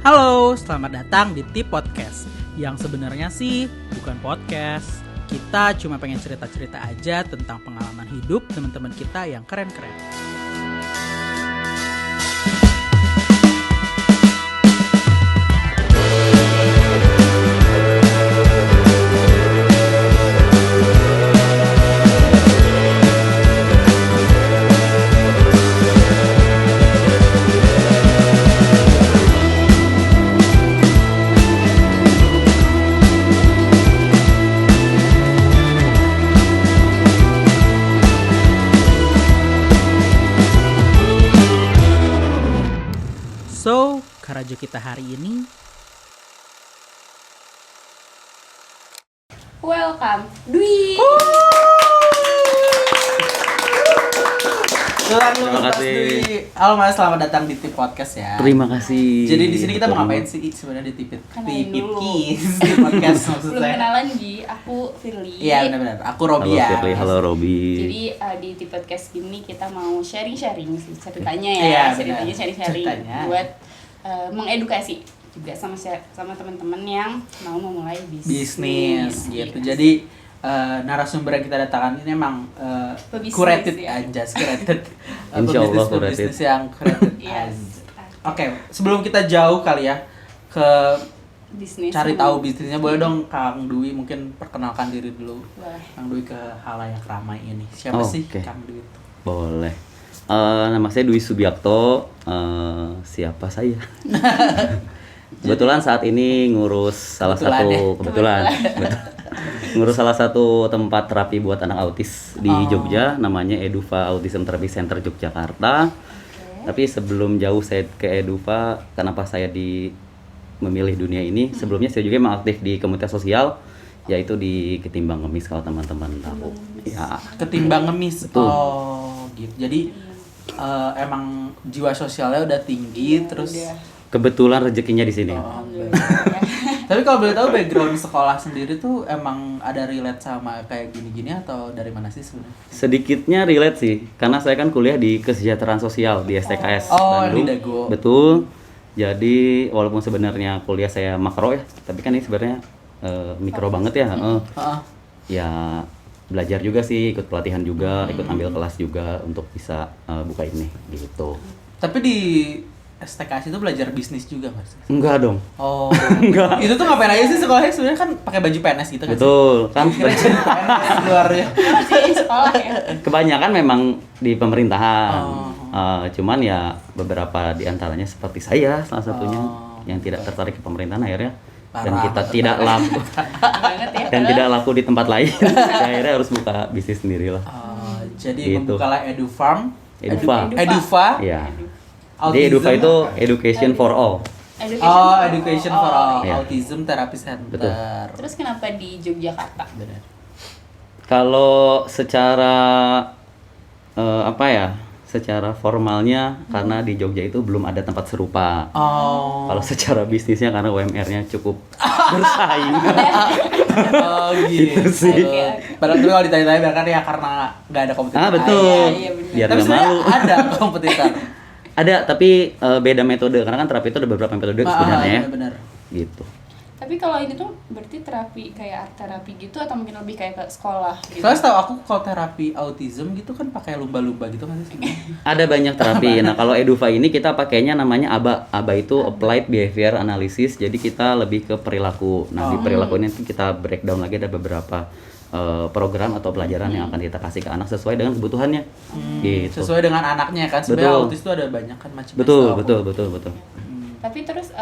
Halo, selamat datang di Tip Podcast. Yang sebenarnya sih bukan podcast. Kita cuma pengen cerita-cerita aja tentang pengalaman hidup teman-teman kita yang keren-keren. So, karajo kita hari ini welcome Dwi. Terima kasih. Halo Mas, selamat datang di Tip Podcast ya. Terima kasih. Jadi di sini kita mau ngapain sih sebenarnya di Tip Kenalin dulu. Kiss di podcast maksud Belum saya. kenalan Gi, aku Firly. Iya benar-benar. Aku Robi Halo ya. Firly, halo Robi. Jadi di Tip Podcast ini kita mau sharing-sharing sih ceritanya ya. Iya, Ceritanya benar. sharing-sharing Ceritanya. buat mengedukasi juga sama teman-teman yang mau memulai Bisnis gitu. Yes. Jadi narasumber yang kita datangkan ini emang Pebisnis, curated ya. anjas, curated. Insya Allah Pebisnis yang curated. Yes. Oke, sebelum kita jauh kali ya ke Bisnis. cari tahu bisnisnya, boleh dong Kang Dwi mungkin perkenalkan diri dulu. Boleh. Kang Dwi ke halayak ramai ini. Siapa Oh, sih oke. Kang Dwi itu? Boleh. Nama saya Dwi Subiakto. Siapa saya? Kebetulan saat ini ngurus salah Kebetulan ya. kebetulan. Ngurus salah satu tempat terapi buat anak autis di Jogja, namanya Eduva Autism Therapy Center Yogyakarta. Tapi sebelum jauh saya ke Eduva, kenapa saya memilih dunia ini? Sebelumnya saya juga emang aktif di komunitas sosial, yaitu di Ketimbang Ngemis kalau teman-teman tahu. Ya, Ketimbang ngemis. Betul. Oh, gitu. Jadi emang jiwa sosialnya udah tinggi terus. kebetulan rezekinya di sini. Oh, Alhamdulillah. Tapi kalau boleh tahu background sekolah sendiri tuh emang ada relate sama kayak gini-gini atau dari mana sih sebenarnya? Sedikitnya relate sih, karena saya kan kuliah di kesejahteraan sosial di STKS Oh, di Bandung. Dago. Betul. Jadi walaupun sebenarnya kuliah saya makro ya, tapi kan ini sebenarnya mikro banget ya. Heeh. Ya belajar juga sih, ikut pelatihan juga, ikut ambil kelas juga untuk bisa buka ini gitu. Tapi di STKS itu belajar bisnis juga Mas? Enggak dong. Oh, Enggak. itu tuh ngapain aja sih sekolahnya sebenarnya kan pakai baju PNS gitu kan? Betul, kan PNS luarnya. Masih sekolah ya. kebanyakan memang di pemerintahan. Oh. Cuman ya beberapa di antaranya seperti saya salah satunya Oh. yang tidak tertarik ke pemerintahan akhirnya dan Parah, kita betul. tidak laku Banget ya. dan tidak laku di tempat lain. Akhirnya harus buka bisnis sendiri lah. Jadi Gitu. membukalah Edu Farm. Eduva. Eduva. Iya. Autism. Jadi Eduva itu education for all. Oh, Education for All. Iya. Autism Therapy Center. Betul. Terus kenapa di Yogyakarta? Benar. Kalau secara apa ya? Secara formalnya karena di Jogja itu belum ada tempat serupa. Oh. Kalau secara bisnisnya karena UMR-nya cukup bersaing. Oh gitu. Itu sih. Padahal dulu kalau ditanya-tanya bilang kan ya karena nggak ada kompetitor. Ah betul. Iya, bener. Biar Tapi nggak sebenarnya malu. ada kompetitor. Ada tapi beda metode karena kan terapi itu ada beberapa metode sebenarnya ya. Benar. Gitu. Tapi kalau ini tuh berarti terapi kayak art terapi gitu atau mungkin lebih kayak ke sekolah gitu? Soalnya setahu aku kalau terapi autism gitu kan pakai lumba-lumba gitu kan sih. Ada banyak terapi. Nah, kalau Eduva ini kita pakainya namanya ABA. ABA itu Applied Behavior Analysis. Jadi kita lebih ke perilaku. Nah, di perilaku ini kita breakdown lagi ada beberapa program atau pelajaran yang akan kita kasih ke anak sesuai dengan kebutuhannya. Gitu. Sesuai dengan anaknya kan. Sebenarnya Betul. autis itu ada banyak kan macam-macam. Betul, setahu aku. betul. Tapi terus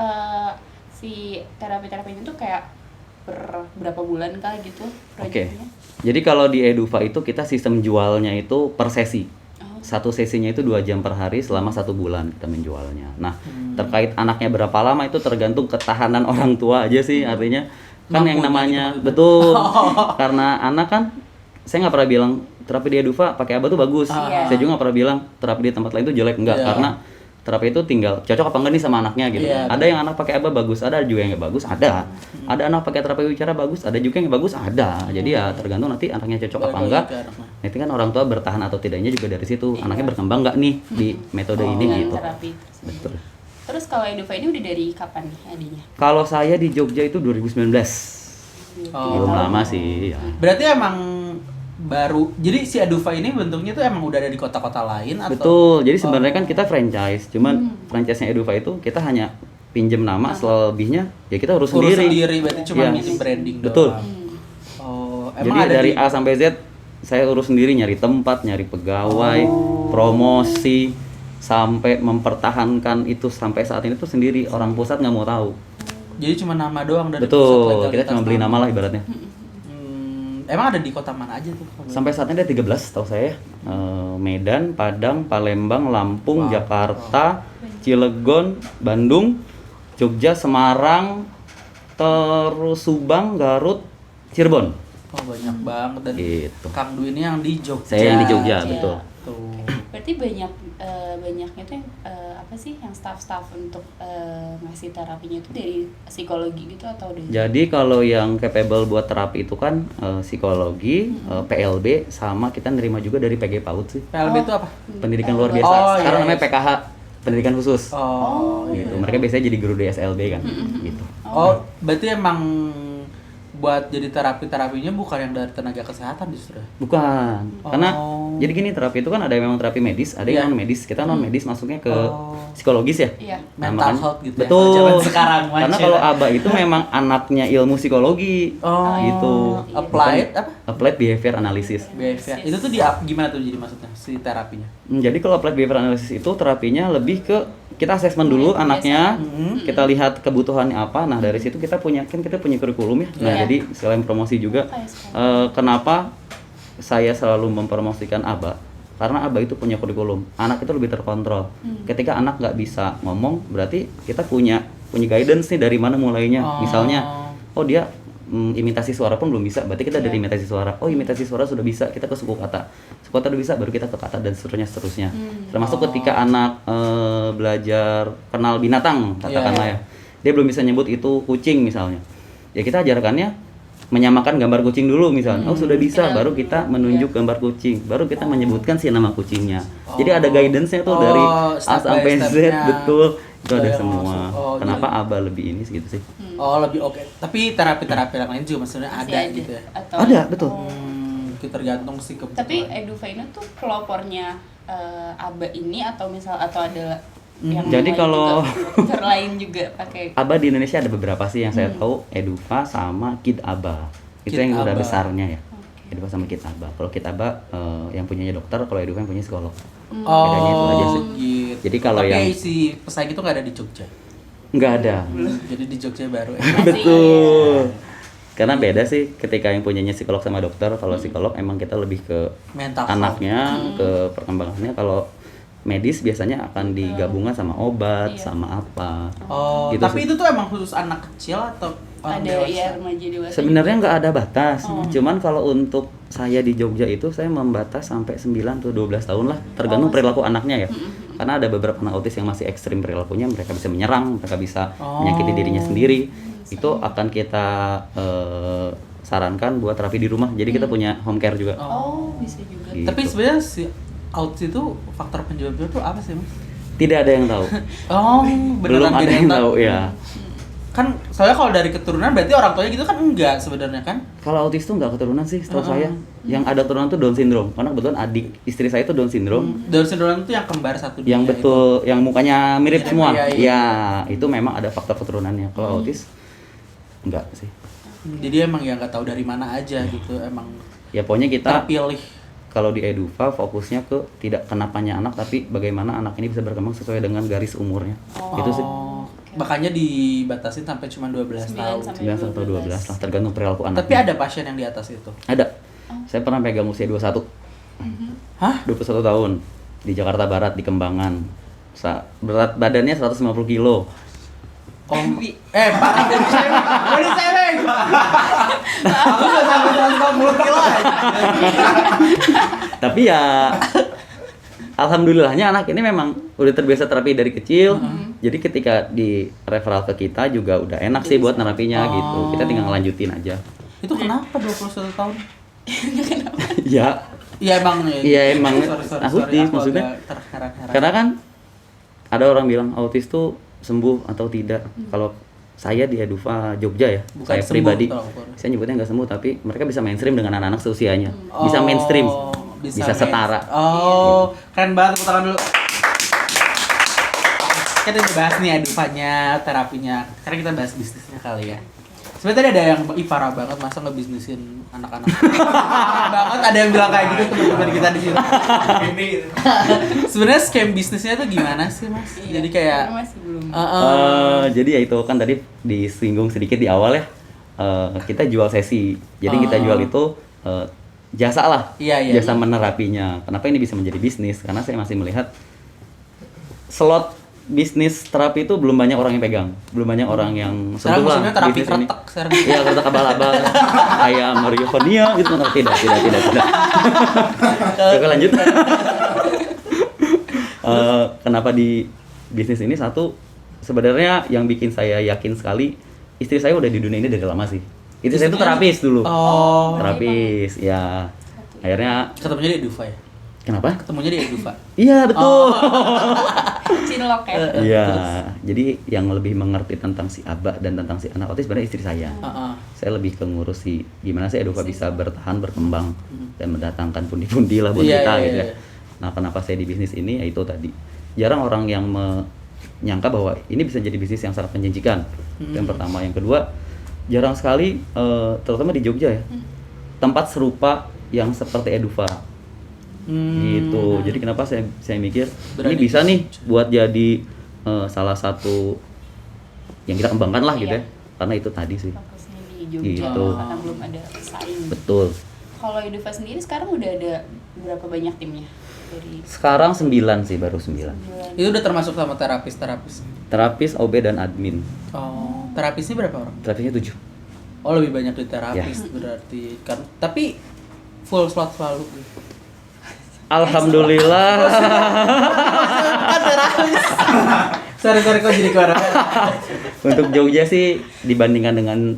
si terapi-terapi ini tuh kayak berapa bulan kah gitu Oke. proyeknya? Jadi kalau di Eduva itu kita sistem jualnya itu per sesi. Satu sesinya itu 2 jam per hari selama 1 bulan kita menjualnya. Nah, terkait anaknya berapa lama itu tergantung ketahanan orang tua aja sih. Artinya kan yang namanya betul. Karena anak kan saya nggak pernah bilang terapi di Eduva pakai ABA tuh bagus. Iya. Saya juga nggak pernah bilang terapi di tempat lain tuh jelek, enggak. Iya. Karena terapi itu tinggal cocok apa enggak nih sama anaknya gitu. Iya, Ada yang anak pakai ABA bagus, ada juga yang nggak bagus, ada. Ada anak pakai terapi bicara bagus, ada juga yang nggak bagus, ada. Jadi ya tergantung nanti anaknya cocok apa Balik enggak. lagi ke anaknya. Nanti kan orang tua bertahan atau tidaknya juga dari situ. Anaknya berkembang nggak nih di metode ini Dengan gitu. terapi tersebut. Betul. Terus kalau Edufa ini udah dari kapan nih adanya? Kalau saya di Jogja itu 2019. Oh. Belum lama sih ya. Berarti emang baru. Jadi si Edufa ini bentuknya tuh emang udah ada di kota-kota lain atau? Betul. Jadi sebenarnya kan kita franchise, cuman franchise-nya Edufa itu kita hanya pinjem nama, selebihnya ya kita urus Urus sendiri. sendiri, berarti cuma Iya. ngisi branding Betul. doang. Oh, Jadi emang ada dari di A sampai Z saya urus sendiri, nyari tempat, nyari pegawai, promosi, sampai mempertahankan itu sampai saat ini tuh sendiri. Orang pusat nggak mau tahu. Jadi cuma nama doang dari pusat Betul. legalitas Kita cuma beli nama lah ibaratnya. Emang ada di kota mana aja tuh? Sampai saat ini ada 13 tahu saya. Medan, Padang, Palembang, Lampung, Jakarta, Cilegon, Bandung, Jogja, Semarang, terus Subang, Garut, Cirebon. Oh, banyak banget. Dan Gitu. Kang Dwi ini yang di Jogja. Saya yang di Jogja, Jogja. betul. Tuh. Berarti banyaknya tuh yang apa sih yang staff untuk ngasih terapinya itu dari psikologi gitu atau dari Jadi kalau yang capable buat terapi itu kan psikologi, PLB, sama kita nerima juga dari PG PAUD sih. PLB itu apa? Pendidikan luar biasa. Oh, Sekarang iya, namanya iya. PKH, pendidikan khusus. Oh, Gitu. Mereka biasanya jadi guru di SLB kan. Gitu. Oh, berarti emang buat jadi terapinya bukan yang dari tenaga kesehatan justru. Bukan. Karena Oh. jadi gini, terapi itu kan ada yang memang terapi medis, ada Iya. yang non medis. Kita non medis masuknya ke Oh. psikologis ya. Iya. Nah, Mental makanya- health gitu ya, Betul. kalau zaman sekarang, Karena macet. kalau ABA itu memang anaknya ilmu psikologi. Oh, Gitu. applied apa? Applied Behavior Analysis. BFR. Itu tuh gimana tuh jadi maksudnya si terapinya? Jadi kalau applied behavior analysis itu terapinya lebih ke kita assessment dulu anaknya, kita lihat kebutuhannya apa. Nah dari situ kita punya kurikulum ya. Nah Iya. jadi selain promosi juga, Apa ya sekarang? kenapa saya selalu mempromosikan ABA? Karena ABA itu punya kurikulum. Anak itu lebih terkontrol. Ketika anak nggak bisa ngomong, berarti kita punya guidance nih dari mana mulainya. Oh. Misalnya, oh dia imitasi suara pun belum bisa, berarti kita dari Iya. imitasi suara. Oh imitasi suara sudah bisa, kita ke suku kata. Suku kata udah bisa, baru kita ke kata dan seterusnya. Termasuk ketika anak belajar kenal binatang, katakanlah ya, dia belum bisa nyebut itu kucing misalnya. Ya kita ajarkannya menyamakan gambar kucing dulu misalnya. Oh sudah bisa, baru kita menunjuk gambar kucing, baru kita menyebutkan si nama kucingnya. Jadi ada guidance-nya tuh dari A step by sampai Z, step-nya. betul. Itu ada Yang semua. masuk. Oh, Kenapa ABA lebih ini segitu sih? Oh, lebih oke. Tapi terapi-terapi yang lain juga maksudnya Masih ada aja? gitu ya. Atau Ada, betul. Itu tergantung sih kebutuhan. Tapi Edufa ini tuh pelopornya ABA ini atau ada yang Jadi lain kalau- juga, dokter lain juga pakai ABA di Indonesia ada beberapa sih yang saya tahu, Edufa sama Kid ABA. Itu Kid yang udah ABA. besarnya ya. Edufa sama Kid ABA. Kalau Kid ABA yang punyanya dokter, kalau Edufa yang punya psikolog. Oh, Bedanya itu aja sih. gitu. Jadi kalau tapi yang- si pesaing itu nggak ada di Jogja. Nggak ada. Jadi di Jogja baru. Betul. Karena beda sih ketika yang punyanya psikolog sama dokter. Kalau psikolog emang kita lebih ke Mental anaknya, ke perkembangannya. Kalau medis biasanya akan digabungkan sama obat, Iya. sama apa. Oh, Gitu tapi sih. itu tuh emang khusus anak kecil atau orang ada dewasa? ya remaja dewasa. Sebenarnya nggak ada batas, cuman kalau untuk saya di Jogja itu saya membatas sampai 9 atau 12 tahun lah, tergantung perilaku anaknya ya. Karena ada beberapa anak autis yang masih ekstrim perilakunya, mereka bisa menyerang, mereka bisa menyakiti dirinya sendiri. Itu akan kita sarankan buat terapi di rumah. Jadi kita punya home care juga. Oh, bisa juga. Gitu. Tapi sebenarnya si autis itu faktor penyebabnya tuh apa sih, Mas? Tidak ada yang tahu. Oh, Belum beneran ada yang genetik. tahu ya. Kan soalnya kalau dari keturunan berarti orang tuanya gitu kan enggak sebenarnya kan? Kalau autis tuh nggak keturunan sih, setahu saya. Yang ada keturunan tuh Down syndrome. Karena kebetulan adik istri saya itu Down syndrome. Down syndrome itu yang kembar satu Yang dunia betul, yang mukanya mirip Iya, semua. iya, iya. Ya, itu memang ada faktor keturunannya. Kalau autis enggak sih. itu. Jadi emang ya nggak tahu dari mana aja gitu, emang Ya pokoknya kita terpilih. kalau di Edufa fokusnya ke tidak kenapanya anak, tapi bagaimana anak ini bisa berkembang sesuai dengan garis umurnya. Itu sih. Oh, makanya dibatasin sampai cuma 12 tahun. 9 9 atau 12 lah, tergantung perilaku anak. Tapi ada pasien yang di atas itu. Ada. Saya pernah pegang usia 21. Hah? 21 tahun di Jakarta Barat di Kembangan. Berat badannya 150 kilo. Oh, Pak, jadi sewing. Aku udah sampai 140 kilo aja. Tapi ya alhamdulillahnya anak ini memang udah terbiasa terapi dari kecil. Jadi ketika di referral ke kita juga udah enak sih buat nerapinya gitu. Kita tinggal ngelanjutin aja. Itu kenapa 21 tahun? Ya, Iya emang ya. Iya, emang Sorry, autis aku maksudnya. agak terheran-heran. karena kan ada orang bilang autis tuh sembuh atau tidak. Kalau saya di Edufa Jogja ya, Bukan saya sembuh, pribadi, tolong ukur. saya nyebutnya nggak sembuh, tapi mereka bisa mainstream dengan anak-anak seusianya, bisa mainstream, bisa setara. Keren banget, tepuk tangan dulu. Kita udah bahas nih Edufanya, terapinya. Sekarang kita bahas bisnisnya kali ya. Sebenarnya tadi ada yang parah banget, masa ngebisnisin anak-anak. Banget ada yang bilang kayak gitu teman-teman kita di sini. Sebenarnya scam bisnisnya tuh gimana sih, Mas? Iya, Jadi kayak karena masih belum. Jadi ya itu kan tadi disinggung sedikit di awal ya. Kita jual sesi. Jadi kita jual itu jasa lah. Iya. Jasa menerapinya. Kenapa ini bisa menjadi bisnis? Karena saya masih melihat slot bisnis terapi itu belum banyak orang yang pegang. Belum banyak orang yang sekarang sentuh lah musimnya terapi bisnis ini. kretek sekarang. Iya, kretek abal-abal. Kayak Mario Vania gitu kan. Tidak. Oke, lanjut. Kenapa di bisnis ini? Satu, sebenarnya yang bikin saya yakin sekali, istri saya udah di dunia ini dari lama sih. Istri saya itu terapis dulu. Terapis, ya. Akhirnya Ketemunya di Edufa ya? kenapa? Ketemunya di Edufa. Iya, betul. Cinlok ya. Iya, jadi yang lebih mengerti tentang si Aba dan tentang si anak autis sebenarnya istri saya. Saya lebih ke ngurus si gimana sih Edufa bisa bertahan, berkembang dan mendatangkan pundi-pundi lah buat kita gitu ya. Nah, kenapa saya di bisnis ini? Ya itu tadi. Jarang orang yang menyangka bahwa ini bisa jadi bisnis yang sangat menjanjikan. Yang pertama, yang kedua, jarang sekali terutama di Jogja ya. Tempat serupa yang seperti Edufa. Gitu. Jadi kenapa saya mikir ini bisa nih buat jadi salah satu yang kita kembangkan lah gitu ya. Karena itu tadi sih. Fokusnya di Jogja Gitu. karena belum ada pesaing. Betul. Kalau Edufa sendiri sekarang udah ada berapa banyak timnya? Dari Sekarang 9 sih, baru 9. Itu udah termasuk sama terapis. Terapis, OB dan admin. Oh, terapisnya berapa orang? Terapisnya 7. Oh, lebih banyak di terapis berarti kan. Tapi full slot selalu. Alhamdulillah. Sorry kok jadi keluar. Untuk Jogja sih dibandingkan dengan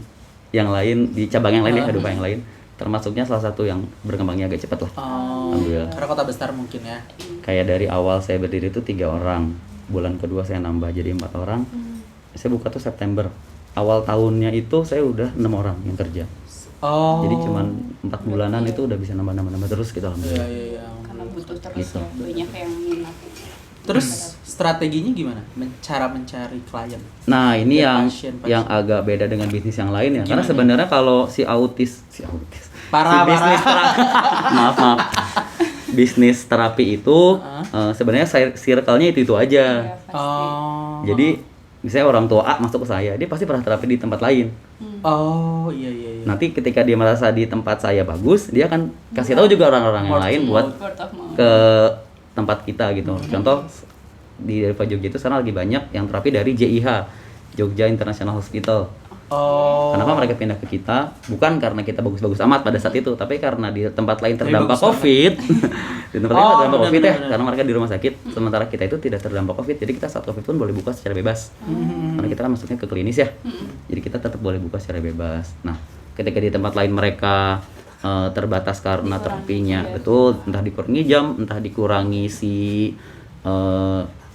yang lain di cabang yang lain ya, Edufa yang lain, termasuknya salah satu yang berkembangnya agak cepat lah. Alhamdulillah. Karena kota besar mungkin ya. Kayak dari awal saya berdiri itu 3 orang, bulan kedua saya nambah jadi 4 orang. Saya buka tuh September. Awal tahunnya itu saya udah 6 orang yang kerja. Jadi cuman 4 bulanan itu udah bisa nambah terus gitu alhamdulillah. Iya. karena butuh terus Gitu. ya, banyak yang minat. Terus strateginya gimana? Cara mencari klien. Nah, ini Dan yang pasien. agak beda dengan bisnis yang lain ya. Karena Gimana? sebenarnya kalau si autis Parah. maaf. Bisnis terapi itu sebenarnya circle-nya itu aja. Iya, pasti. Jadi misalnya orang tua A masuk ke saya, dia pasti pernah terapi di tempat lain. Oh, iya. Nanti ketika dia merasa di tempat saya bagus, dia akan kasih tahu juga orang-orang yang lain buat Word of mouth. ke tempat kita gitu. Contoh di Edufa Jogja itu sekarang lagi banyak yang terapi dari JIH, Jogja International Hospital. Oh. Kenapa mereka pindah ke kita? Bukan karena kita bagus-bagus amat pada saat itu, tapi karena di tempat lain terdampak bagus COVID. Di tempat lain terdampak COVID ya, benar. karena mereka di rumah sakit. Sementara kita itu tidak terdampak COVID, jadi kita saat COVID pun boleh buka secara bebas. Karena kita kan masuknya ke klinis ya, jadi kita tetap boleh buka secara bebas. Nah, ketika di tempat lain mereka terbatas karena Dikurangi, terapinya, ya. betul, entah dikurangi jam, entah dikurangi si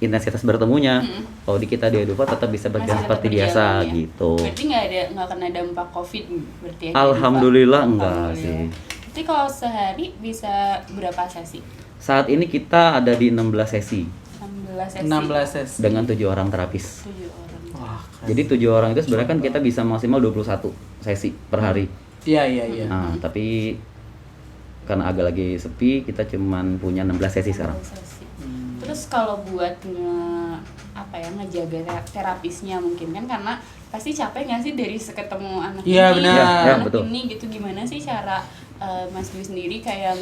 intensitas bertemunya. Kalau di kita di Edufa tetap bisa berjalan Masih seperti tetap biasa berjalan, ya. gitu. Berarti nggak kena dampak COVID berarti ya? Alhamdulillah Edufa? enggak Alhamdulillah. sih. Berarti kalau sehari bisa berapa sesi? Saat ini kita ada di 16 sesi 16 sesi. 16 sesi. dengan 7 orang terapis. 7 orang. Wah, keren. Jadi 7 orang itu sebenarnya kan kita bisa maksimal 21 sesi per hari. Iya. Nah, tapi karena agak lagi sepi, kita cuman punya 16 sesi sekarang. 16 sesi. Terus kalau buat ngejaga terapisnya mungkin kan karena pasti capek nggak sih dari ketemu anak Iya, ini, benar. Ya, anak betul. ini gitu, gimana sih cara Mas Dwi sendiri kayak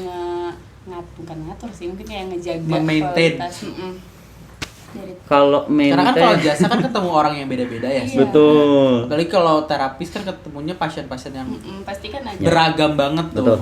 bukan ngatur sih, mungkin kayak ngejaga Memaintain. kualitas dari Kalau Karena kan kalau maintain jasa kan ketemu orang yang beda-beda ya. Iya. betul. Apalagi kalau terapis kan ketemunya pasien-pasien yang pasti kan ada beragam banget tuh. Betul.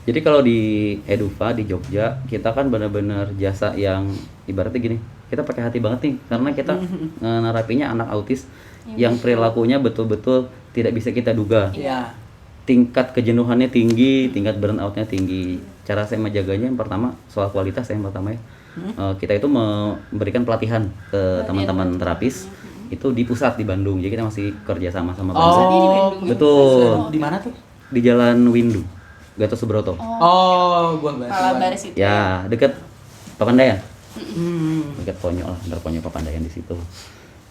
Jadi kalau di Edufa di Jogja, kita kan benar-benar jasa yang ibaratnya gini, kita pakai hati banget nih karena kita nerapinya anak autis yang perilakunya betul-betul tidak bisa kita duga. Iya. Tingkat kejenuhannya tinggi, tingkat burnout-nya tinggi. Cara saya menjaganya yang pertama soal kualitas yang pertama ya. Kita itu memberikan pelatihan ke teman-teman terapis itu di pusat di Bandung. Jadi kita masih kerja sama sama Oh, Bandung. Pusatnya di Bandung. Betul. Di mana tuh? Di Jalan Windu, Gatot Subroto. Oh, gua bahas. Palabar situ. Ya, deket Papandayan. Hmm. Dekat Ponyo lah, antar Ponyo Papandayan di situ.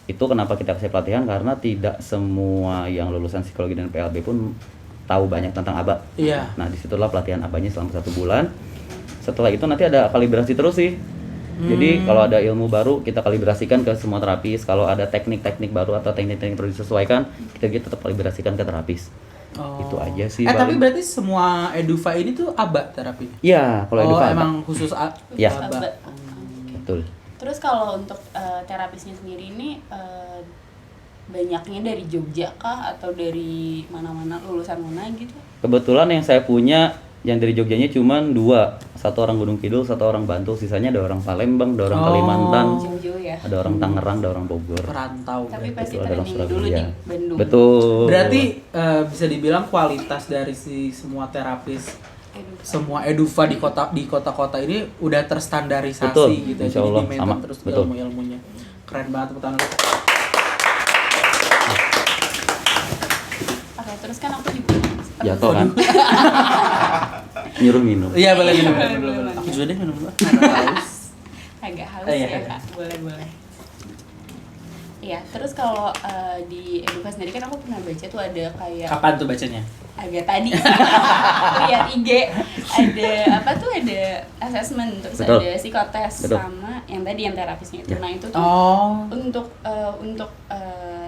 Itu kenapa kita kasih pelatihan karena tidak semua yang lulusan psikologi dan PLB pun tahu banyak tentang ABA. Iya. Nah, disitulah pelatihan ABA-nya selama 1 bulan. Setelah itu nanti ada kalibrasi terus sih. Jadi kalau ada ilmu baru kita kalibrasikan ke semua terapis. Kalau ada teknik-teknik baru atau teknik-teknik perlu disesuaikan, kita tetap kalibrasikan ke terapis. Oh. Itu aja sih. Tapi paling. berarti semua Edufa ini tuh ABA terapi? Iya, kalau Oh, Edufa emang khusus Ya. ABA. Oke. betul. Terus kalau untuk terapisnya sendiri ini banyaknya dari Jogja kah atau dari mana-mana, lulusan mana gitu? Kebetulan yang saya punya yang dari Jogjanya cuma 2, satu orang Gunung Kidul, satu orang Bantul, sisanya ada orang Palembang, ada orang Oh. Kalimantan, Jauh-jauh ya. ada orang Tangerang, ada orang Bogor. Perantau. Tapi berarti. pasti Betul, ada orang training dulu Surabaya. di Bandung. Betul. Berarti bisa dibilang kualitas dari si semua terapis, Edufa. semua Edufa di kota-kota ini udah terstandarisasi Betul, gitu. insya Jadi Allah, di-maintain sama, terus betul. ilmu-ilmunya. Keren banget tepuk tangan. Oke, terus kan aku juga Jatuh kan? Nyuruh minum. Iya, boleh minum. Boleh, Boleh. boleh. Aku juga deh minum dulu. Karena haus. agak haus Iya, ya iya. Kak, boleh. Iya, terus kalau di Edufa sendiri kan aku pernah baca tuh ada kayak Kapan tuh bacanya? agak tadi lihat IG ada apa tuh, ada assessment, terus Betul. ada psikotes Betul. sama yang tadi yang terapisnya itu. Ya. Nah itu tuh Oh. untuk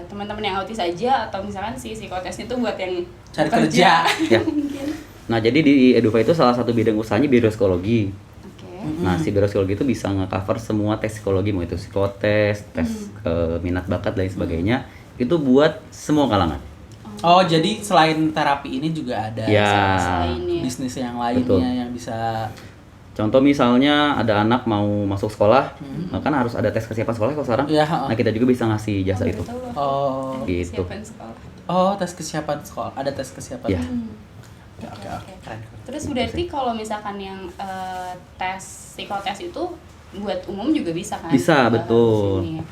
teman-teman yang autis aja atau misalkan si psikotesnya tuh buat yang Cari bekerja. Ya. Mungkin. Nah, jadi di Edufa itu salah satu bidang usahanya biro psikologi. Oke. Nah, si biro psikologi itu bisa nge-cover semua tes psikologi, mau itu psikotes, tes minat bakat dan lain sebagainya. Itu buat semua kalangan. Oh, jadi selain terapi ini juga ada Ya. Selain ya. bisnis yang lainnya Betul. yang bisa. Contoh misalnya ada anak mau masuk sekolah, nah kan harus ada tes kesiapan sekolah kalau sekarang. Iya, Nah, kita juga bisa ngasih jasa itu. Betul loh. Oh. Gitu. Kesiapan sekolah. Oh, tes kesiapan sekolah. Ada tes kesiapan. Ya. Oke. Keren. Terus berarti kalau misalkan yang tes psikotes itu buat umum juga bisa kan? Bisa, Di betul. sini ya.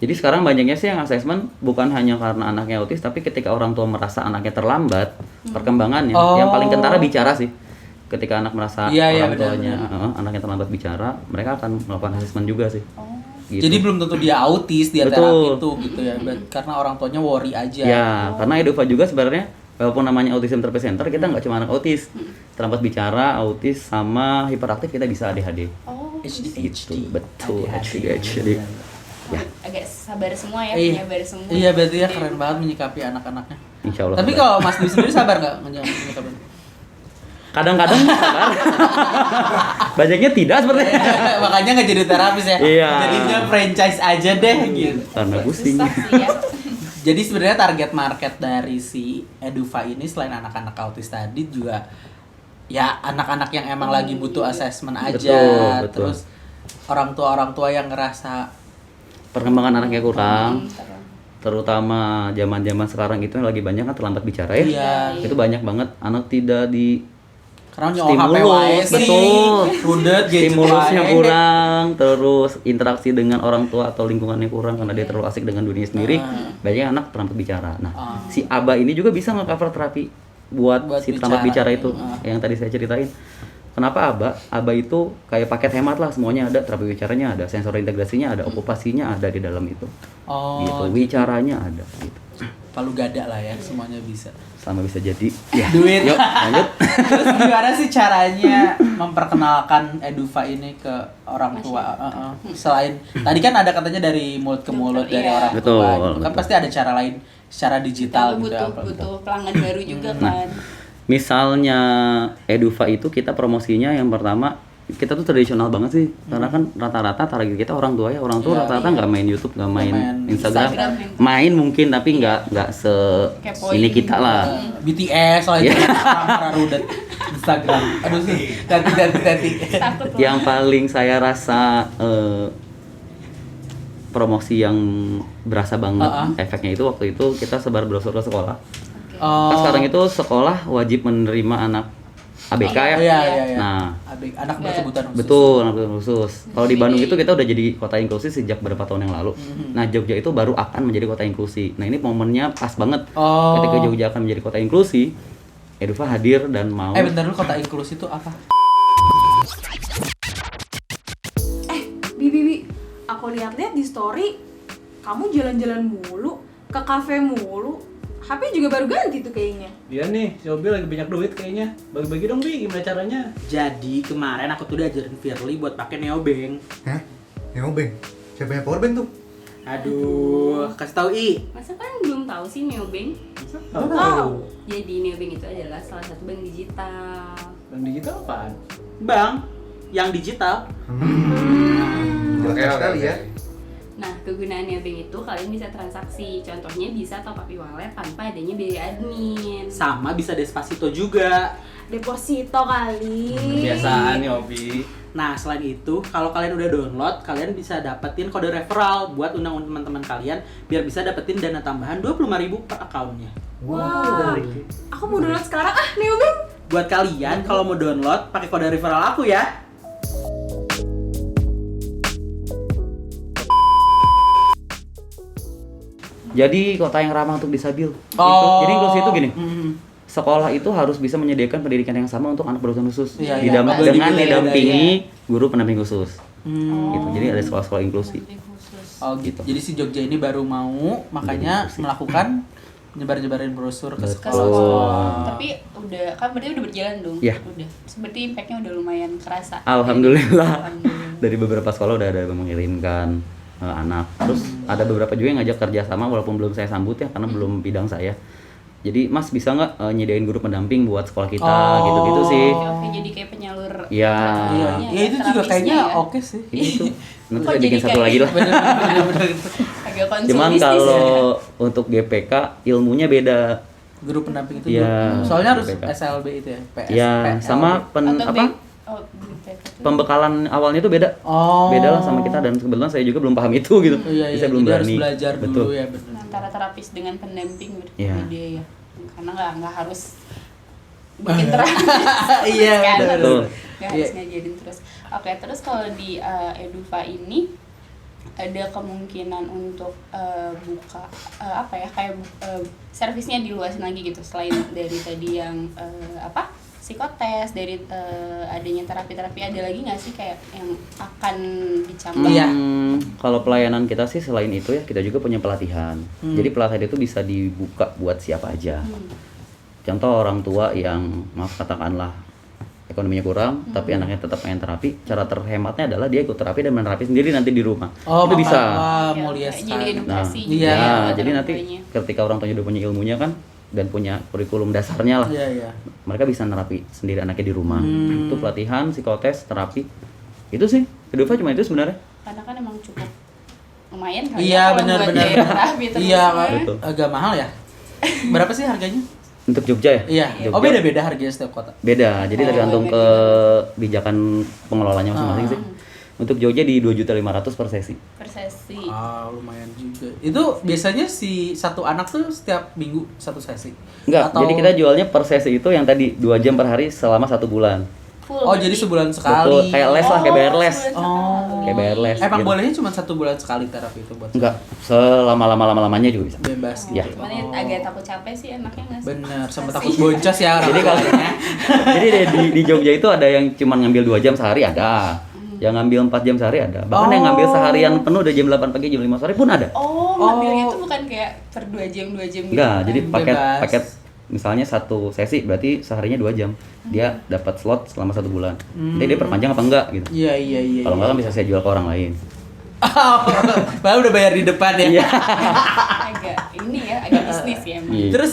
Jadi sekarang banyaknya sih yang asesmen bukan hanya karena anaknya autis, tapi ketika orang tua merasa anaknya terlambat perkembangannya, Oh. yang paling kentara bicara sih. Ketika anak merasa Iya, iya, orang tuanya benar. anaknya terlambat bicara, mereka akan melakukan asesmen juga sih. Oh. Gitu. Jadi belum tentu dia autis, dia Betul. terapi itu gitu ya. Karena orang tuanya worry aja. Ya, karena Edufa juga sebenarnya walaupun namanya Autism Therapy Center, kita nggak cuma anak autis, terlambat bicara, autis sama hiperaktif kita bisa ADHD. Oh. Gitu, betul. ADHD. ADHD. Ya, Agak sabar semua ya, Iya. penyabar semua. Iya, berarti ya keren banget menyikapi anak-anaknya. insya Allah. Tapi sabar. kalau Mas Dwi sendiri sabar nggak menyikapi? Kadang-kadang sabar. Banyaknya tidak sepertinya. Makanya nggak jadi terapis ya. Iya. Jadinya franchise aja deh gitu. Karena pusing. Susah sih ya. Jadi sebenarnya target market dari si Edufa ini selain anak-anak autis tadi juga ya anak-anak yang emang lagi butuh assessment aja. Betul, betul. Terus orang tua yang ngerasa Perkembangan anaknya kurang. Seru. Terutama zaman-zaman sekarang itu yang lagi banyak kan terlambat bicara ya. Iya. Itu banyak banget anak tidak di karena nyawa HP wae stimulus, sih. betul. Rudet gadget Stimulusnya wae. kurang, terus interaksi dengan orang tua atau lingkungannya kurang karena dia terlalu asik dengan dunia sendiri. Banyak anak terlambat bicara. Nah, si ABA ini juga bisa nge-cover terapi buat si terlambat bicara itu yang tadi saya ceritain. Kenapa ABA? ABA itu kayak paket hemat lah, semuanya ada, terapi bicaranya ada, sensor integrasinya ada, okupasinya ada di dalam itu. Oh, Gitu, bicaranya ada gitu. palu gada lah ya, semuanya bisa. Sama bisa jadi. Ya. Duit. Yuk, lanjut. Terus gimana sih caranya memperkenalkan Edufa ini ke orang tua? Selain tadi kan ada katanya dari mulut ke mulut Betul, dari iya. orang tua, Betul, gitu. Kan betul. pasti ada cara lain secara digital Kita gitu. butuh apa. butuh pelanggan baru juga kan. Misalnya Edufa itu kita promosinya yang pertama kita tuh tradisional banget sih karena kan rata-rata target kita orang tua ya, orang tua Iya. rata-rata nggak main YouTube, nggak main main Instagram, Instagram. main mungkin tapi nggak se Kepoin. ini kita lah. BTS lah itu Iya. orang rudet Instagram. Aduh sih, ganti. Takut loh. Yang paling saya rasa promosi yang berasa banget efeknya itu waktu itu kita sebar brosur ke sekolah. Oke. Oh, Kan sekarang itu sekolah wajib menerima anak ABK ya. Iya, iya, iya. Nah, Anak berkebutuhan khusus. betul, anak kebutuhan khusus. Kalau di Bandung itu kita udah jadi kota inklusi sejak beberapa tahun yang lalu. Nah, Jogja itu baru akan menjadi kota inklusi. Nah, ini momennya pas banget. Oh. Ketika Jogja akan menjadi kota inklusi, Edufa hadir dan mau. Bentar dulu, kota inklusi itu apa? Bibi, aku lihat-lihat di story kamu jalan-jalan mulu, ke kafe mulu. HP juga baru ganti tuh kayaknya. Iya nih, si Obi lagi banyak duit kayaknya. Bagi-bagi dong, Bi, gimana caranya? Jadi kemarin aku tuh diajarin Firly buat pakai Neobank. Hah? Neobank? Siapa yang powerbank tuh? Aduh, kasih tahu I. Masa kan belum tahu sih neobank? Tahu. Jadi neobank itu adalah salah satu bank digital. Bank digital apaan? Bank yang digital. Jelas sekali ya. Nah, kegunaan neobank itu kalian bisa transaksi. Contohnya bisa top up e-wallet tanpa adanya biaya admin. Sama bisa Despacito juga. Deposito kali. Kebiasaan nih, Obi. Nah, selain itu, kalau kalian udah download, kalian bisa dapetin kode referral buat undang teman-teman kalian biar bisa dapetin dana tambahan 25.000 per akunnya. Wah, aku mau download sekarang Neobank. Buat kalian kalau mau download, pakai kode referral aku ya. Jadi kota yang ramah untuk disabil. Oh. Jadi inklusi itu gini. Mm. Sekolah itu harus bisa menyediakan pendidikan yang sama untuk anak berkebutuhan khusus. Iya, iya. Dengan Beda-beda didampingi guru pendamping khusus. Hmm. Gitu. Jadi ada sekolah-sekolah inklusi. Khusus. Oh gitu. Jadi si Jogja ini baru mau, makanya melakukan nyebar-nyebarin brosur ke Betul. Ke sekolah. sekolah. Tapi udah kan berarti udah berjalan dong. Iya. Udah. Seperti impactnya udah lumayan kerasa. Alhamdulillah. Alhamdulillah. Dari beberapa sekolah udah ada yang mengirimkan anak. Terus ada beberapa juga yang ngajak kerjasama walaupun belum saya sambut ya karena belum bidang saya. Jadi Mas bisa nggak nyediain guru pendamping buat sekolah kita Oh. gitu-gitu sih. Oke, jadi kayak penyalur. Iya. Iya, Terapisnya ya itu juga terapisnya kayaknya ya. oke sih. Itu. Nanti Kok saya bikin jadi satu kayak lagi lah. Bener-bener. Agak konsumistis. Cuman ya. kalau untuk GPK ilmunya beda. Guru pendamping itu Iya. soalnya harus BPK. SLB itu ya, PS. Ya, PLB. sama Atau apa? Pembekalan awalnya itu beda. Oh. Beda lah sama kita dan kebetulan saya juga belum paham itu gitu. Iya, Jadi iya. saya belum Jadi harus berani. belajar Betul. dulu ya, benar. Antara terapis dengan pendamping berarti Iya. beda ya. Karena nggak harus bikin terapis. Iya, kan? benar. Betul. Nggak harus ngajarin terus. Oke, terus kalau di Edufa ini ada kemungkinan untuk buka apa ya kayak servisnya diluasin lagi gitu selain dari tadi yang psikotes dari adanya terapi-terapi ada lagi nggak sih kayak yang akan dicambah? Iya. Kalau pelayanan kita sih selain itu ya kita juga punya pelatihan. Jadi pelatihan itu bisa dibuka buat siapa aja. Contoh orang tua yang maaf katakanlah ekonominya kurang tapi anaknya tetap pengen terapi, cara terhematnya adalah dia ikut terapi dan menerapi sendiri nanti di rumah. Oh, itu bisa. Wah, Ya, mulia kayak jadi sekali. edukasi Nah, juga iya. ya buat jadi orang nanti tuanya. ketika orang tuanya udah punya ilmunya kan dan punya kurikulum dasarnya lah, Iya, iya. mereka bisa nerapi sendiri anaknya di rumah. Itu pelatihan, psikotes, terapi. Itu sih. Edufa cuma itu sebenarnya. Karena kan emang cukup lumayan kali Iya, ya kalau buat benar-benar. biaya terapi terus Iya, mah. Betul. agak mahal ya. Berapa sih harganya? Untuk Jogja ya? Iya. Jogja. Oh, beda-beda harganya setiap kota. Beda, jadi Oh, tergantung beda. kebijakan pengelolanya masing-masing sih. Untuk Jogja di 2.500.000 per sesi. Per sesi. Ah, lumayan juga. Itu biasanya si satu anak tuh setiap minggu satu sesi. Enggak, Atau- jadi kita jualnya per sesi itu yang tadi 2 jam per hari selama 1 bulan. Full Oh, berarti. jadi sebulan sekali. Betul, kayak les lah, kayak bayar les. sebulan Oh. sekali. Kayak bayar les. Emang gitu. bolehnya cuma 1 bulan sekali terapi itu buat Enggak, selama-lamanya juga bisa. bebas Iya. gitu. Cuman ini agak takut capek sih anaknya nggak sih? Bener, sama Sesi. takut boncos ya orang Jadi kalau tuanya. jadi di Jogja itu ada yang cuma ngambil 2 jam sehari ada. Yang ngambil 4 jam sehari ada. Bahkan yang ngambil seharian penuh dari jam 8 pagi jam 5 sore pun ada. Oh, ngambilnya itu bukan kayak per 2 jam gitu. Enggak, kan? jadi Bebas. paket misalnya satu sesi berarti seharinya 2 jam. Dia dapat slot selama 1 bulan. Jadi dia perpanjang apa enggak gitu. Iya, iya, iya. Kalau enggak kan bisa saya jual ke orang lain. Padahal udah bayar di depan ya. Iya. agak ini ya, agak bisnis ya emang. Gitu. Terus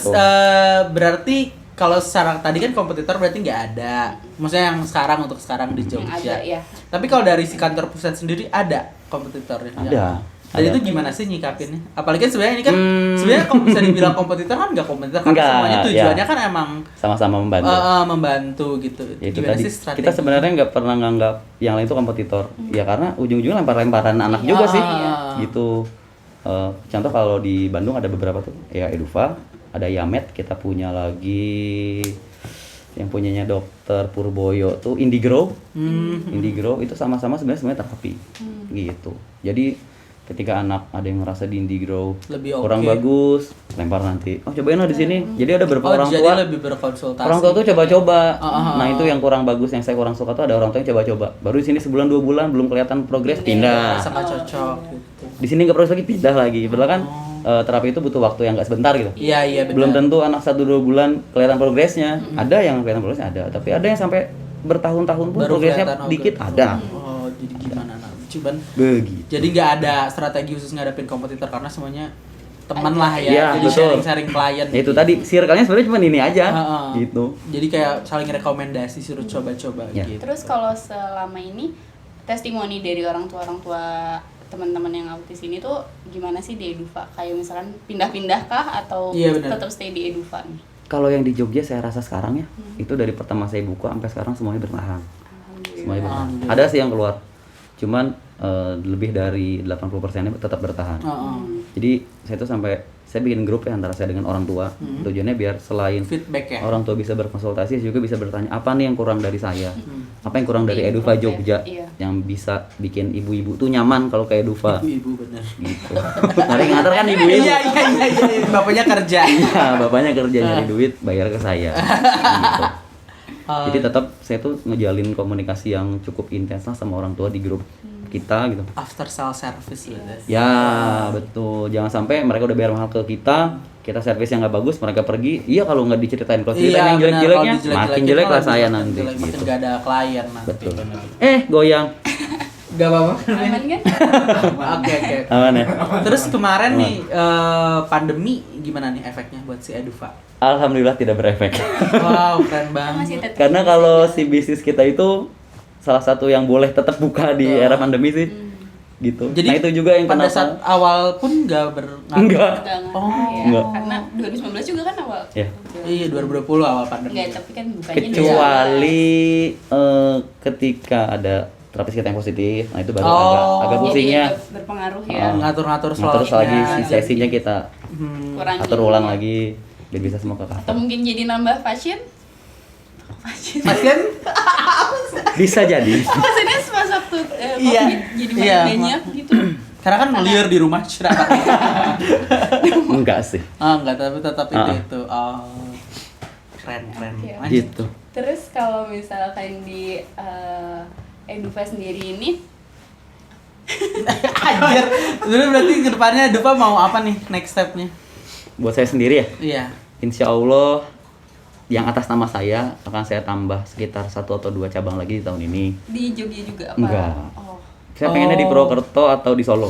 berarti kalau secara tadi kan kompetitor berarti nggak ada. Maksudnya yang sekarang untuk sekarang di Yang Jogja. ada ya. Tapi kalau dari si kantor pusat sendiri ada kompetitornya. Ada. Dan Ada. itu gimana sih nyikapinnya? Apalagi kan sebenarnya ini kan sebenarnya kalau bisa dibilang kompetitor kan nggak kompetitor kan Nggak, semuanya tujuannya ya. kan emang Sama-sama membantu. membantu gitu. Ya itu Gimana tadi sih strategi? kita sebenarnya nggak pernah nganggap yang lain itu kompetitor ya karena ujung-ujungnya lempar-lemparan anak Iya, juga sih iya. gitu. Contoh kalau di Bandung ada beberapa tuh ya Edufa, ada Yamet, kita punya lagi yang punyanya Dokter Purboyo tuh Indigrow. Indigrow itu sama-sama sebenarnya terapi. Gitu. Jadi ketika anak ada yang ngerasa di Indigrow Lebih kurang oke. bagus, lempar nanti. Oh, cobain lah di sini. Jadi ada beberapa orang jadi tua. lebih berkonsultasi. Orang tua tuh coba-coba. Ah. Nah, itu yang kurang bagus yang saya kurang suka tuh ada orang tua yang coba-coba. Baru di sini sebulan 2 bulan belum kelihatan progres pindah. Rasa nggak cocok gitu. Di sini nggak progres lagi pindah lagi. Padahal kan terapi itu butuh waktu yang nggak sebentar gitu. Iya benar. Belum tentu anak 1-2 bulan kelihatan progresnya. Ada yang kelihatan progresnya ada, tapi ada yang sampai bertahun-tahun pun Baru progresnya kelihatan, dikit oke. ada. Oh, jadi gimana nak? Cuman Begitu. jadi nggak ada strategi khusus ngadepin kompetitor karena semuanya teman Ada. lah ya. Iya, Jadi betul. sharing-sharing klien. Ya, itu tadi circle-nya sebenarnya cuma ini aja. Heeh. Gitu. Jadi kayak saling rekomendasi suruh coba-coba Ya. gitu. Terus kalau selama ini testimoni dari orang tua teman-teman yang autis ini tuh gimana sih di Edufa? Kayak misalkan pindah-pindah kah atau Iya, benar. tetap stay di Edufa nih? Kalau yang di Jogja saya rasa sekarang ya, itu dari pertama saya buka sampai sekarang semuanya bertahan. Semuanya bertahan. Alhamdulillah. Ada sih yang keluar. Cuman lebih dari 80%-nya tetap bertahan. Heeh. Jadi saya tuh saya bikin grup ya antara saya dengan orang tua. Tujuannya biar selain Feedback ya. orang tua bisa berkonsultasi juga bisa bertanya apa nih yang kurang dari saya, apa yang kurang dari Edufa Jogja Iya. yang bisa bikin ibu-ibu tuh nyaman kalau ke Edufa Ibu-ibu bener. gitu. Ngatur kan ibu-ibu. Iya. Bapaknya kerja. Iya, bapaknya kerja nyari duit bayar ke saya. Gitu. Jadi tetap saya tuh ngejalin komunikasi yang cukup intens lah sama orang tua di grup kita gitu. After sale service gitu. Ya betul, jangan sampai mereka udah bayar mahal ke kita servis yang nggak bagus, mereka pergi. Iya kalau nggak diceritain, kalau ceritain yang benar. jelek-jeleknya, Kalau dijelek-jelekin makin jelek lah malah saya makin nanti. jelek, makin Gitu. gak ada klien nanti. Betul. Bener. Goyang. Gak apa-apa. Aman kan? Oke. Aman ya? Terus kemarin nih pandemi gimana nih efeknya buat si Edufa? Alhamdulillah tidak berefek. Wow, keren Masih banget. tetap Karena kalau si bisnis kita itu salah satu yang boleh tetap buka di era pandemi sih. Gitu. Jadi Nah itu juga yang pada kenapa saat awal pun nggak enggak. pegangan. Oh. Ya, Enggak. karena 2019 juga kan awal. Ya. Iya 2020 awal pandemi. Enggak, tapi kan bukannya Kecuali ketika ada terapis kita yang positif, nah itu baru agak pusingnya. berpengaruh ya. Ngatur-ngatur Ngatur lagi si slotnya. sesinya kita Kurang atur ulang lagi biar bisa semua ke atau kantor. mungkin jadi nambah pasien. Pasien? Bisa jadi. Maksudnya pas waktu Iya. COVID jadi makin Iya. banyak gitu. Karena kan liar di rumah istirahat. Enggak sih. Enggak, tapi tetap itu. Oh. Keren. Oke. Lanjut. Gitu. Terus kalau misalkan di Edufa sendiri ini Anjir. Dulu berarti ke depannya Edufa mau apa nih next step-nya? Buat saya sendiri ya, Iya. insya Allah yang atas nama saya akan saya tambah sekitar 1 atau 2 cabang lagi di tahun ini. di Jogja juga apa? Enggak. Oh. Saya pengennya di Purwokerto atau di Solo.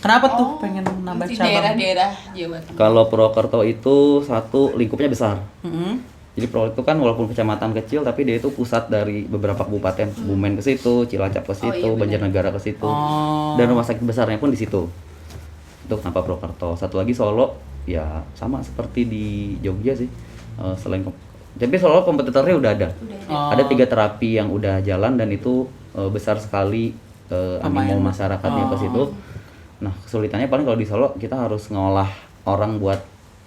Kenapa tuh pengen nambah di cabang? daerah-daerah Jawa Tengah. Kalau Purwokerto itu satu lingkupnya besar. Mm-hmm. Jadi Purwokerto kan walaupun kecamatan kecil tapi dia itu pusat dari beberapa kabupaten. Bumen ke situ, Cilacap ke situ, iya, benar. Banjarnegara ke situ. Oh. Dan rumah sakit besarnya pun di situ. Itu kenapa Purwokerto. Satu lagi Solo, ya sama seperti di Jogja sih. Tapi Solo kompetitornya udah ada. Oh. Ada 3 terapi yang udah jalan dan itu besar sekali animo Pemain. masyarakatnya ke situ. Nah kesulitannya paling kalau di Solo kita harus ngolah orang buat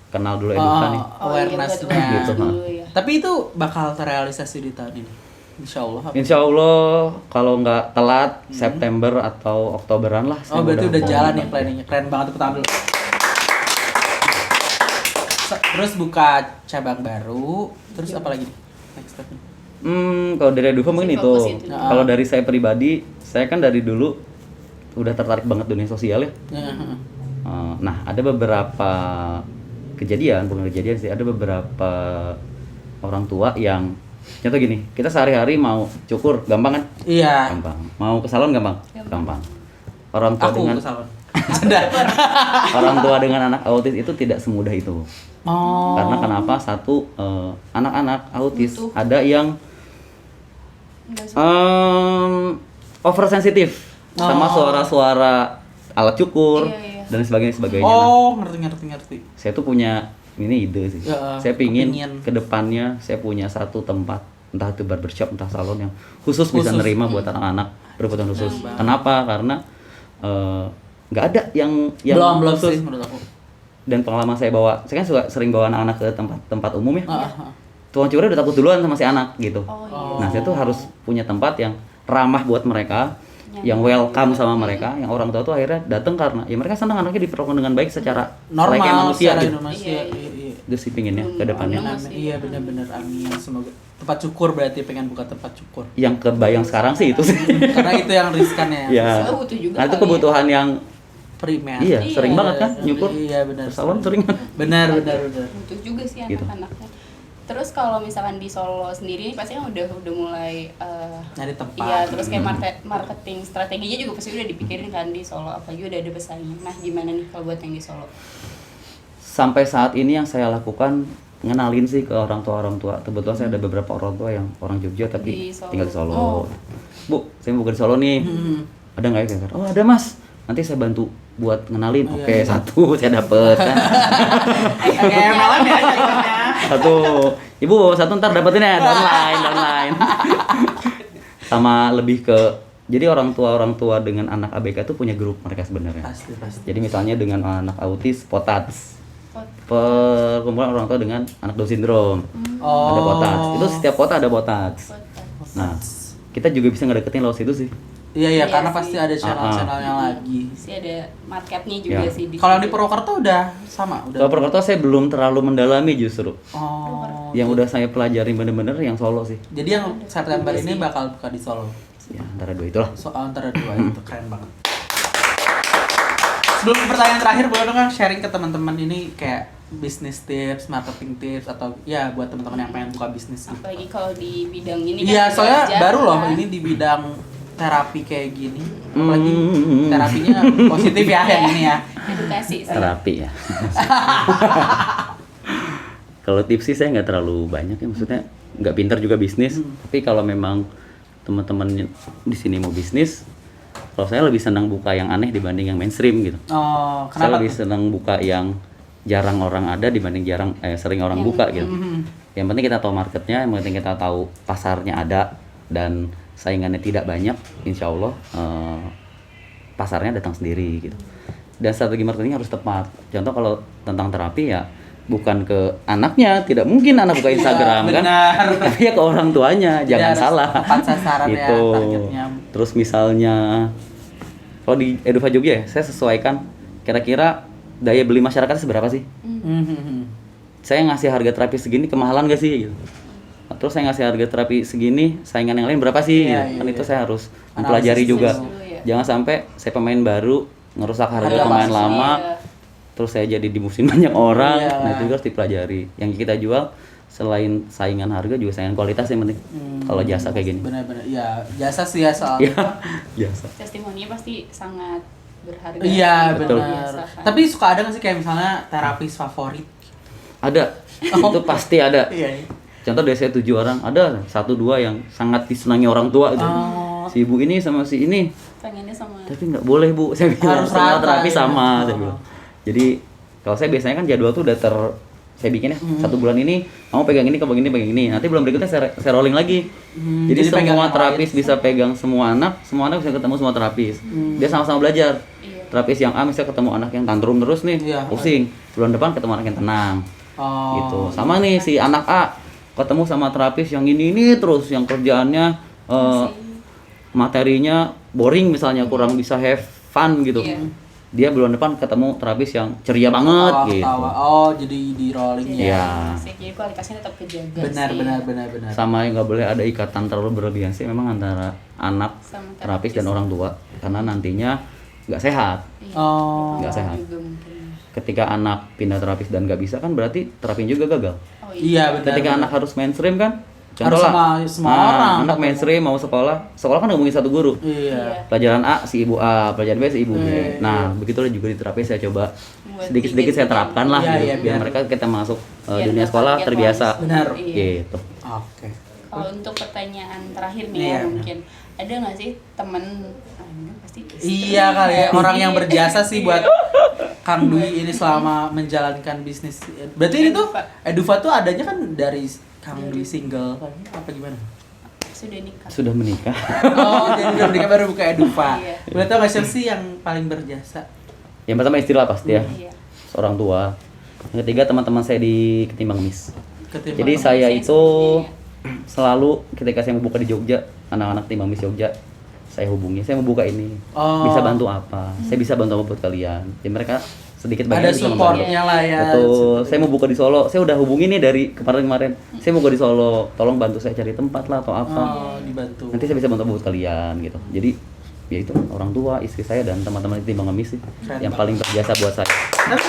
kenal dulu Edufa nih. Oh, iya, Awareness-nya. buat awareness Gitu, dulu ya. Tapi itu bakal terrealisasi di tahun ini. Insya Allah. apa? Insya Allah kalau nggak telat September atau Oktoberan lah. Oh berarti udah jalan nih ya. planningnya. Keren banget, tepuk tangan dulu. Terus buka cabang baru. Terus apa lagi nih? Next step-nya? Kalau dari Edufa mungkin Masih itu. fokus itu. Kalau dari saya pribadi, saya kan dari dulu udah tertarik banget dunia sosial ya. Ya, heeh. Nah ada beberapa kejadian, bukan kejadian sih, ada beberapa orang tua yang contoh gini, kita sehari-hari mau cukur gampang kan? Iya. Gampang. Mau ke salon gampang? Gampang. Orang tua Aku dengan ke salon. Canda. orang tua dengan anak autis itu tidak semudah itu. Oh. Karena kenapa? Satu, anak-anak autis ada yang Nggak suka. oversensitif sama suara-suara alat cukur Iya. dan sebagainya. Nah, Oh, ngerti. saya tuh punya ini ide sih. Ya, Saya pingin kepingin. kedepannya saya punya satu tempat, entah itu barbershop, entah salon yang khusus bisa nerima buat anak-anak berkebutuhan khusus. Kenapa? Karena nggak ada yang Belum khusus. sih menurut aku. Dan pengalaman saya kan sering bawa anak-anak ke tempat umum ya. Ah. tukang cukur udah takut duluan sama si anak gitu. Oh iya. Nah, saya tuh harus punya tempat yang ramah buat mereka, yang welcome sama mereka, yang orang tua tuh akhirnya datang karena ya mereka senang anaknya diperlakukan dengan baik secara Normal layaknya manusia secara gitu. manusia. Iya, Iya, iya. Itu sih pinginnya ke depannya. Amin. Iya benar-benar amin. Semoga tempat cukur berarti pengen buka tempat cukur. Yang kebayang sekarang sih itu sih. Karena itu yang riskan ya. Ya. Soalnya butuh juga Nah, itu kali ya. kebutuhan yang Primer. iya, Iya. sering banget kan nyukur. Iya benar. Salon sering. Benar. Butuh juga sih Gitu. anak-anaknya. Terus kalau misalkan di Solo sendiri pasti kan udah mulai Nyari tempat. iya, terus kayak marketing strateginya juga pasti udah dipikirin kan di Solo, apalagi udah ada pesaingnya. Nah, gimana nih kalau buat yang di Solo? Sampai saat ini yang saya lakukan ngenalin sih ke orang tua. Kebetulan saya ada beberapa orang tua yang orang Jogja tapi Di Solo. tinggal di Solo. Oh. Bu, saya mau ke Solo nih. Ada nggak ya? Oh ada mas. Nanti saya bantu buat ngenalin. Oh, Oke, iya. satu saya dapet kan. Kayak malam ya jadinya. Satu, ibu satu ntar dapetin ya downline. Sama lebih ke jadi orang tua dengan anak ABK itu punya grup mereka sebenarnya. Pasti. Jadi misalnya dengan anak autis, potats. Pot- Perkumpulan orang tua dengan anak Down syndrome. Ada potats. Itu setiap kota ada potats. pot- Nah, kita juga bisa ngedeketin lewat situ sih. Iya Iya karena sih. pasti ada channel-channelnya lagi. Pasti ada marketnya juga Ya. sih di Kalau di situ. Purwokerto udah sama, udah. Kalau Purwokerto saya belum terlalu mendalami justru. Oh. Yang udah saya pelajari bener-bener yang Solo sih. Jadi yang September ini bakal buka di Solo. Ya, antara dua itulah. Soal antara dua itu keren banget. Sebelum ke pertanyaan terakhir, boleh dong Kang sharing ke teman-teman ini kayak bisnis tips, marketing tips atau ya buat teman-teman yang pengen buka bisnis gitu. Apalagi kalau di bidang ini Iya, soalnya belajar, baru loh kan. ini di bidang terapi kayak gini. Apalagi Hmm. terapinya positif ya yang ini ya. Edukasi sih. Terapi ya. Kalau tips sih saya nggak terlalu banyak ya, maksudnya nggak pintar juga bisnis. Tapi kalau memang teman-teman di sini mau bisnis, kalau saya lebih senang buka yang aneh dibanding yang mainstream gitu. Oh, Saya kenapa? lebih senang buka yang jarang orang ada dibanding sering orang buka gitu. Yang penting kita tahu marketnya, yang penting kita tahu pasarnya ada dan saingannya tidak banyak, insya Allah pasarnya datang sendiri gitu. Dan strategi marketing harus tepat. Contoh kalau tentang terapi ya bukan ke anaknya, tidak mungkin anak buka Instagram kan, benar. tapi ya ke orang tuanya, Jadi jangan harus salah. tepat sasaran ya, Gitu. targetnya. Terus misalnya kalau di Edufa Jogja ya, saya sesuaikan kira-kira daya beli masyarakatnya seberapa sih? Saya ngasih harga terapi segini kemahalan gak sih gitu. Terus saya ngasih harga terapi segini, saingan yang lain berapa sih? Iya, gitu. Kan iya, itu iya. saya harus Analisis mempelajari juga. dulu ya. Jangan sampai saya pemain baru ngerusak harga Harga pemain pasti. lama, Iya. terus saya jadi dimusuhin banyak orang. Iya. Nah itu juga harus dipelajari. Yang kita jual selain saingan harga juga saingan kualitas yang penting. Kalau jasa kayak gini. Benar-benar. Ya, jasa sih ya soal. Iya, jasa. Testimoninya pasti sangat berharga. Iya, Betul. benar. Biasa kan. Tapi suka ada nggak sih kayak misalnya terapis favorit? Ada. Itu pasti ada. Iya. Contoh dari saya 7 orang, ada 1-2 yang sangat disenangi orang tua gitu. Oh. Si ibu ini sama si ini. Pengennya sama Tapi nggak boleh bu, saya bilang Harus semua rata, terapi ya. sama. Saya Oh. bilang. Jadi kalau saya biasanya kan jadwal tuh udah saya bikin ya 1 bulan ini kamu pegang ini, kamu pegang ini. Nanti bulan berikutnya saya rolling lagi. Jadi jadi pegang semua yang terapis bisa pegang semua anak bisa ketemu semua terapis. Dia sama-sama belajar. Iya. Terapis yang A misalnya ketemu anak yang tantrum terus nih, Iya. pusing. Bulan depan ketemu anak yang tenang. Oh. Gitu. Sama nih si anak A ketemu sama terapis yang ini terus yang kerjaannya materinya boring misalnya kurang bisa have fun gitu. Iya. Dia bulan depan ketemu terapis yang ceria banget Oh, gitu. ketawa. Oh, jadi di rolling ya. Iya. Jadi kualitasnya tetap kejaga Benar, sih. benar. Sama yang nggak boleh ada ikatan terlalu berlebihan sih memang antara anak Sama terapis dan orang tua karena nantinya nggak sehat. Iya. Oh. Nggak sehat. Juga mungkin. Ketika anak pindah terapis dan nggak bisa kan berarti terapinya juga gagal. Oh Iya, benar. Ketika benar. anak harus mainstream kan, Harus semua orang. anak mainstream mau sekolah kan nggak mungkin satu guru. Iya. Pelajaran A si ibu A, pelajaran B si ibu B. Iya. Nah begitulah juga di terapi saya coba Buat sedikit-sedikit saya bikin- terapkan lah Iya, gitu. iya, biar biar- mereka kita masuk Biar dunia nggak sekolah kaget terbiasa. wise. Benar. Iya. Gitu. Oke. Kalau untuk pertanyaan terakhir nih Iya. ya mungkin ada nggak sih temen ini pasti Iya kali ya, orang yang berjasa sih buat Kang Dwi ini selama menjalankan bisnis. Berarti ini tuh Edufa tuh adanya kan dari Kang Dwi single kan? Apa gimana? sudah nikah. Sudah menikah. Oh, jadi udah menikah baru buka Edufa. Iya. Boleh tau nggak siapa sih yang paling berjasa? Yang pertama istri lah pasti ya, Iya. seorang tua. Yang ketiga teman-teman saya di Ketimbang Mis. Ketimbang Jadi ngemis. saya Saya itu sepertinya. selalu ketika saya mau buka di Jogja, anak-anak tim Mamis Jogja, saya hubungi, saya mau buka ini, Oh. bisa bantu apa? Saya bisa bantu apa buat kalian? Jadi mereka sedikit Ada banyak bisa membantu. supportnya lah ya. Betul, saya mau buka di Solo, saya udah hubungi nih dari kemarin-kemarin. Saya mau buka di Solo, tolong bantu saya cari tempat lah atau apa. Oh, dibantu. Nanti saya bisa bantu buat kalian gitu. Jadi ya itu orang tua, istri saya dan teman-teman di tim Bang Ngemis sih Keren yang banget. paling berjasa buat saya. Tapi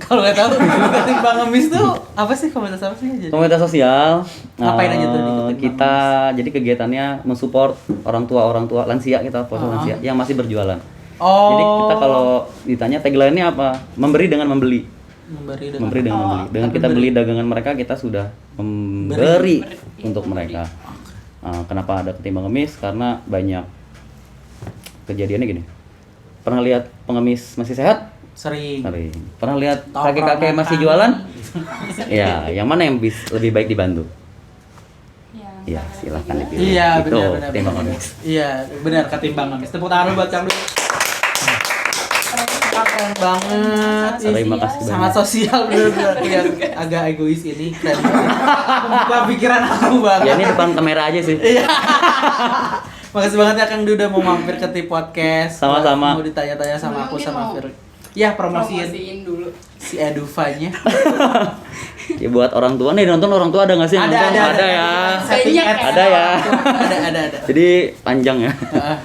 kalau nggak tahu ketimbang ngemis tuh apa sih, komunitas apa sih? Jadi Komunitas sosial. Ngapain aja tuh di Ketimbang kita jadi kegiatannya mensupport orang tua lansia, kita Ah. lansia yang masih berjualan. Oh. Jadi kita kalau ditanya tagline-nya apa? Memberi dengan membeli. memberi dengan Memberi dengan membeli. Dengan kita memberi. beli dagangan mereka, kita sudah memberi untuk mereka. Kenapa ada Ketimbang Ngemis? Karena banyak kejadiannya gini. Pernah lihat pengemis masih sehat? sering. Sering. Pernah lihat Tongkrongan kakek-kakek masih kan. jualan? Ya, yang mana yang lebih baik dibantu? Ya, Ya, silahkan dipilih. Iya, Itu benar. Ketimbang Ngemis. Iya, benar Ketimbang Ngemis. Tepuk tangan buat Kang Dul. Keren banget. Terima kasih Sangat banyak. sosial benar-benar yang agak egois ini. Keren banget. Membuka pikiran aku banget. Ya ini depan kamera aja sih. Iya. Makasih banget ya Kang Duda mau mampir ke Tip Podcast. Sama-sama. Mau ditanya-tanya sama aku Mungkin sama mau Fir. Ya, promosiin promosiin dulu. si Eduvanya. Ya buat orang tua nih, nonton orang tua ada nggak sih? yang nonton? Ada ya. Setting Banyak ads. ya. Ada ya. Ada. Jadi panjang ya. Heeh.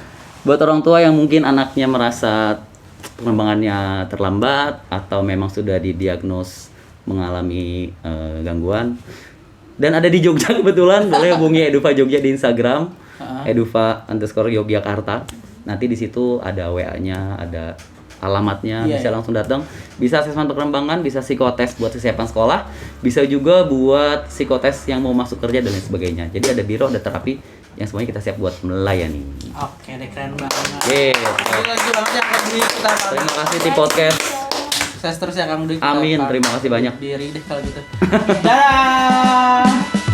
Buat orang tua yang mungkin anaknya merasa pengembangannya terlambat atau memang sudah didiagnos mengalami gangguan dan ada di Jogja kebetulan, boleh hubungi Edufa Jogja di Instagram, Edufa_Yogyakarta. Nanti di situ ada WA-nya, ada alamatnya, Iya, bisa iya. langsung datang. Bisa asesmen perkembangan, bisa psikotes buat kesiapan sekolah, bisa juga buat psikotes yang mau masuk kerja dan lain sebagainya. Jadi ada biro, ada terapi yang semuanya kita siap buat melayani. Oke deh, keren banget. Yeay. Terima kasih banget ya Kang Dwi, kita Terima kasih di podcast. sukses terus ya Kang Dwi. Kita Amin, terima kasih banyak. Diri deh kalau gitu. Dadah.